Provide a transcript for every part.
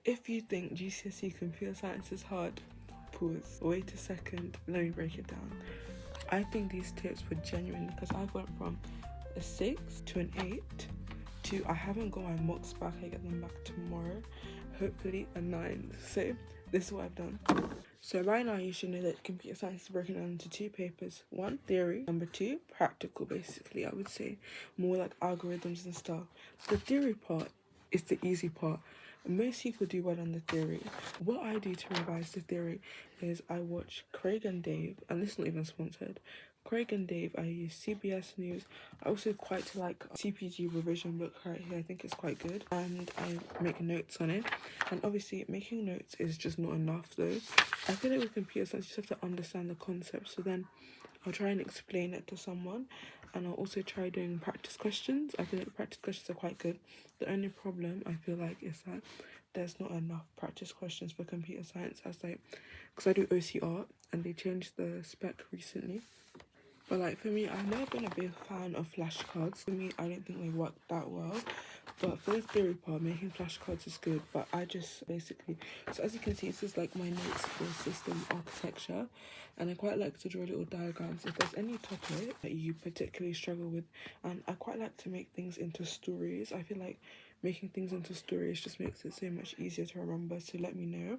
If you think GCSE computer science is hard, pause, wait a second, let me break it down. I think these tips were genuine because I went from a 6 to an 8 to I haven't got my mocks back, I get them back tomorrow, hopefully a 9. So this is what I've done. So right now you should know that computer science is broken down into 2 papers. 1, theory. Number 2, practical, basically, I would say. More like algorithms and stuff. The theory part is the easy part. Most people do well on the theory. What I do to revise the theory is I watch Craig and Dave, and this is not even sponsored. Craig and Dave, I use CBS News. I also quite like CPG revision book right here. I think it's quite good, and I make notes on it. And obviously making notes is just not enough though. I feel like with computer science you just have to understand the concept, so then I'll try and explain it to someone, and I'll also try doing practice questions. I feel like practice questions are quite good. The only problem I feel like is that there's not enough practice questions for computer science, as like, because I do OCR and they changed the spec recently. But like for me, I've never been a big fan of flashcards. For me, I don't think they work that well. But for the theory part, making flashcards is good. But I just basically, so as you can see, this is like my notes for system architecture. And I quite like to draw little diagrams if there's any topic that you particularly struggle with. And I quite like to make things into stories. I feel like making things into stories just makes it so much easier to remember. So let me know.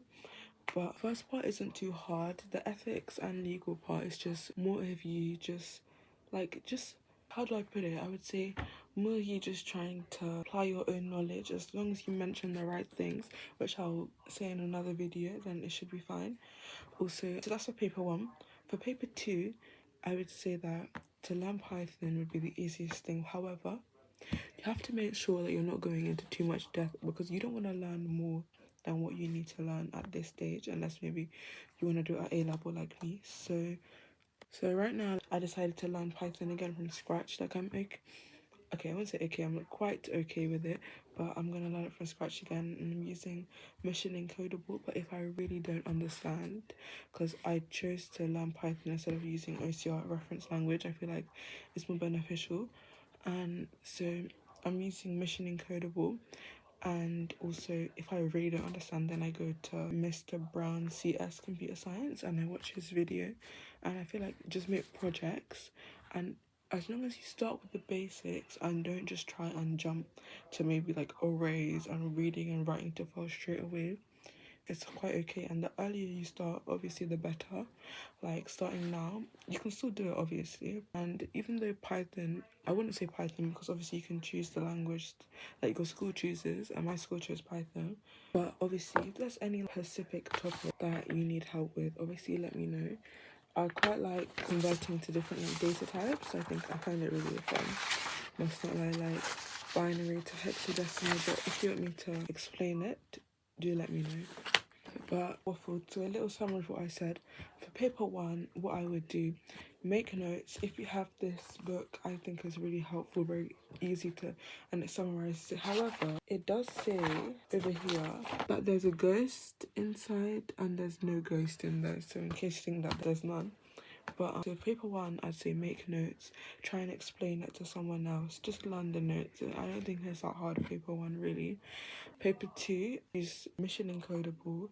But first part isn't too hard. The ethics and legal part is just more of you just how do I put it? I would say more of you just trying to apply your own knowledge. As long as you mention the right things, which I'll say in another video, then it should be fine. Also, so that's for paper 1. For paper 2, I would say that to learn Python would be the easiest thing. However, you have to make sure that you're not going into too much depth, because you don't want to learn more than what you need to learn at this stage, unless maybe you want to do it at A level like me. So right now I decided to learn Python again from scratch. Like I won't say okay, I'm like quite okay with it, but I'm gonna learn it from scratch again, and I'm using Mission Encodable. But if I really don't understand, because I chose to learn Python instead of using OCR reference language, I feel like it's more beneficial. And so I'm using Mission Encodable. And also, if I really don't understand, then I go to Mr. Brown CS Computer Science and I watch his video. And I feel like just make projects, and as long as you start with the basics and don't just try and jump to maybe like arrays and reading and writing to files straight away, it's quite okay. And the earlier you start, obviously the better. Like starting now, you can still do it obviously. And even though Python, I wouldn't say Python because obviously you can choose the language that your school chooses, and my school chose Python. But obviously if there's any specific topic that you need help with, obviously let me know. I quite like converting to different like data types. I think I find it really fun. Must not lie, like binary to hexadecimal, but if you want me to explain it, do let me know. But so a little summary of what I said. For paper 1, what I would do, make notes. If you have this book, I think is really helpful, very easy to, and it summarizes it. However, it does say over here that there's a ghost inside and there's no ghost in there, so in case you think that there's none. But so paper 1, I'd say make notes, try and explain it to someone else, just learn the notes. I don't think it's that hard, paper 1 really. Paper 2 is Mission Encodable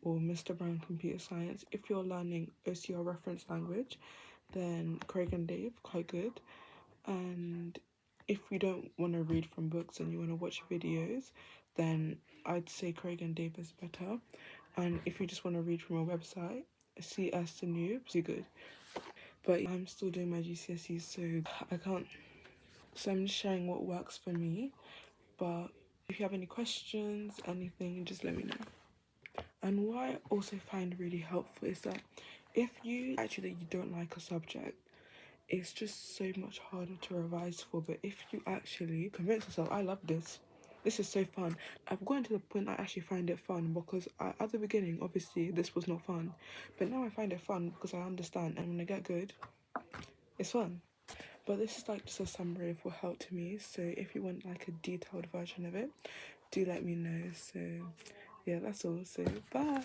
or Mr. Brown Computer Science. If you're learning OCR reference language, then Craig and Dave, quite good. And if you don't want to read from books and you want to watch videos, then I'd say Craig and Dave is better. And if you just want to read from a website, CS the Noobs, you're good. But I'm still doing my GCSEs, so I can't. So I'm just sharing what works for me. But if you have any questions, anything, just let me know. And what I also find really helpful is that if you don't like a subject, it's just so much harder to revise for. But if you actually convince yourself, I love this is so fun. I've gotten to the point I actually find it fun, because at the beginning, obviously, this was not fun. But now I find it fun because I understand, and when I get good, it's fun. But this is like just a summary of what helped me. So if you want like a detailed version of it, do let me know. So yeah, that's all. So bye.